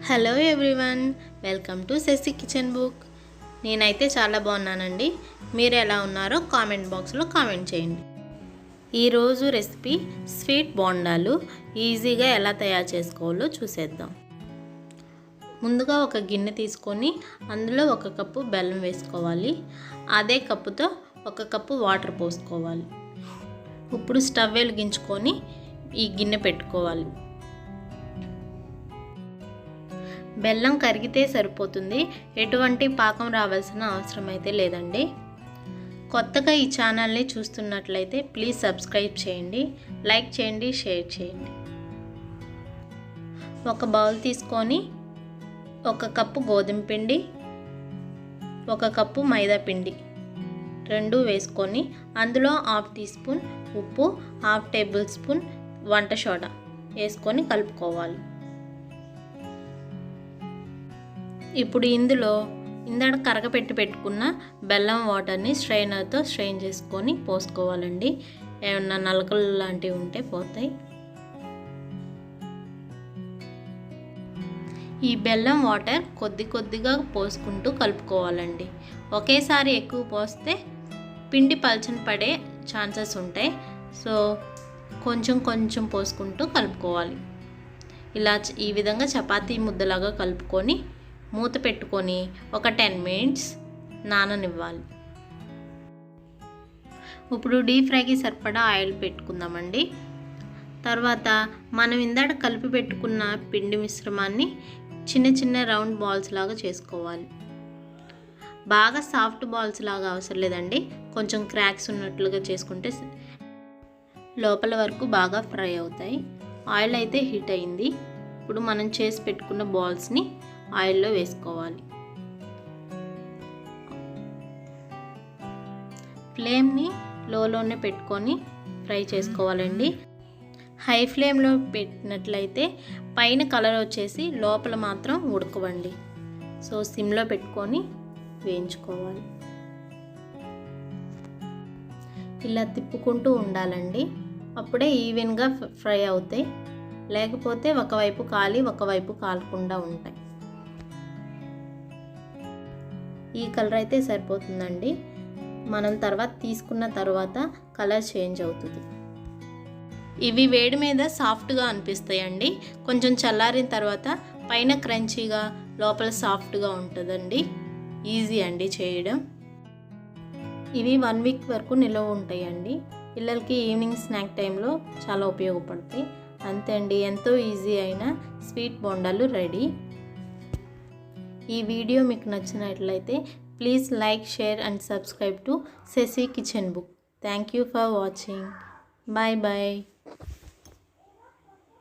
Hello everyone, welcome to Sashi kitchen book. నేనైతే చాలా బాగున్నానండి. మీరు ఎలా ఉన్నారో కామెంట్ బాక్స్లో కామెంట్ చేయండి. ఈరోజు రెసిపీ స్వీట్ బోండాలు ఈజీగా ఎలా తయారు చేసుకోవాలో చూసేద్దాం. ముందుగా ఒక గిన్నె తీసుకొని అందులో 1 కప్పు బెల్లం వేసుకోవాలి. అదే కప్పుతో 1 కప్పు వాటర్ పోసుకోవాలి. ఇప్పుడు స్టవ్ వెలిగించుకొని ఈ గిన్నె పెట్టుకోవాలి. బెల్లం కరిగితే సరిపోతుంది, ఎటువంటి పాకం రావాల్సిన అవసరం అయితే లేదండి. కొత్తగా ఈ ఛానల్ని చూస్తున్నట్లయితే ప్లీజ్ సబ్స్క్రైబ్ చేయండి, లైక్ చేయండి, షేర్ చేయండి. ఒక బౌల్ తీసుకొని 1 కప్పు గోధుమ పిండి, 1 కప్పు మైదా పిండి రెండు వేసుకొని అందులో 1/2 టీ స్పూన్ ఉప్పు, 1/2 టేబుల్ స్పూన్ వంట సోడా వేసుకొని కలుపుకోవాలి. ఇప్పుడు ఇందులో ఇందాక కరగపెట్టి పెట్టుకున్న బెల్లం వాటర్ని స్ట్రైనర్తో స్ట్రెయిన్ చేసుకొని పోసుకోవాలండి. ఏమన్నా నలకలు లాంటివి ఉంటే పోతాయి. ఈ బెల్లం వాటర్ కొద్ది కొద్దిగా పోసుకుంటూ కలుపుకోవాలండి. ఒకేసారి ఎక్కువ పోస్తే పిండి పల్చన పడే ఛాన్సెస్ ఉంటాయి. సో కొంచెం కొంచెం పోసుకుంటూ కలుపుకోవాలి. ఇలా ఈ విధంగా చపాతీ ముద్దలాగా కలుపుకొని మూత పెట్టుకొని ఒక 10 మినిట్స్ నాననివ్వాలి. ఇప్పుడు డీప్ ఫ్రైకి సరిపడా ఆయిల్ పెట్టుకుందామండి. తర్వాత మనం ఇందాక కలిపి పెట్టుకున్న పిండి మిశ్రమాన్ని చిన్న చిన్న రౌండ్ బాల్స్ లాగా చేసుకోవాలి. బాగా సాఫ్ట్ బాల్స్ లాగా అవసరం లేదండి, కొంచెం క్రాక్స్ ఉన్నట్లుగా చేసుకుంటే లోపల వరకు బాగా ఫ్రై అవుతాయి. ఆయిల్ అయితే హీట్ అయింది. ఇప్పుడు మనం చేసి పెట్టుకున్న బాల్స్ని ఆయిల్లో వేసుకోవాలి. ఫ్లేమ్ని లోనే పెట్టుకొని ఫ్రై చేసుకోవాలండి. హై ఫ్లేమ్లో పెట్టినట్లయితే పైన కలర్ వచ్చేసి లోపల మాత్రం ఉడకవండి. సో సిమ్లో పెట్టుకొని వేయించుకోవాలి. ఇలా తిప్పుకుంటూ ఉండాలండి, అప్పుడే ఈవెన్గా ఫ్రై అవుతాయి. లేకపోతే ఒకవైపు కాలి ఒకవైపు కాలకుండా ఉంటాయి. ఈ కలర్ అయితే సరిపోతుందండి. మనం తర్వాత తీసుకున్న తర్వాత కలర్ చేంజ్ అవుతుంది. ఇవి వేడి మీద సాఫ్ట్గా అనిపిస్తాయండి. కొంచెం చల్లారిన తర్వాత పైన క్రంచీగా లోపల సాఫ్ట్గా ఉంటుందండి. ఈజీ అండి చేయడం. ఇవి 1 వీక్ వరకు నిల్వ ఉంటాయండి. పిల్లలకి ఈవినింగ్ స్నాక్ టైంలో చాలా ఉపయోగపడతాయి. అంతే అండి, ఎంతో ఈజీ అయిన స్వీట్ బోండాలు రెడీ. ఈ వీడియో మీకు నచ్చినట్లయితే please like, share and subscribe to Sashi kitchen book. Thank you for watching. Bye bye.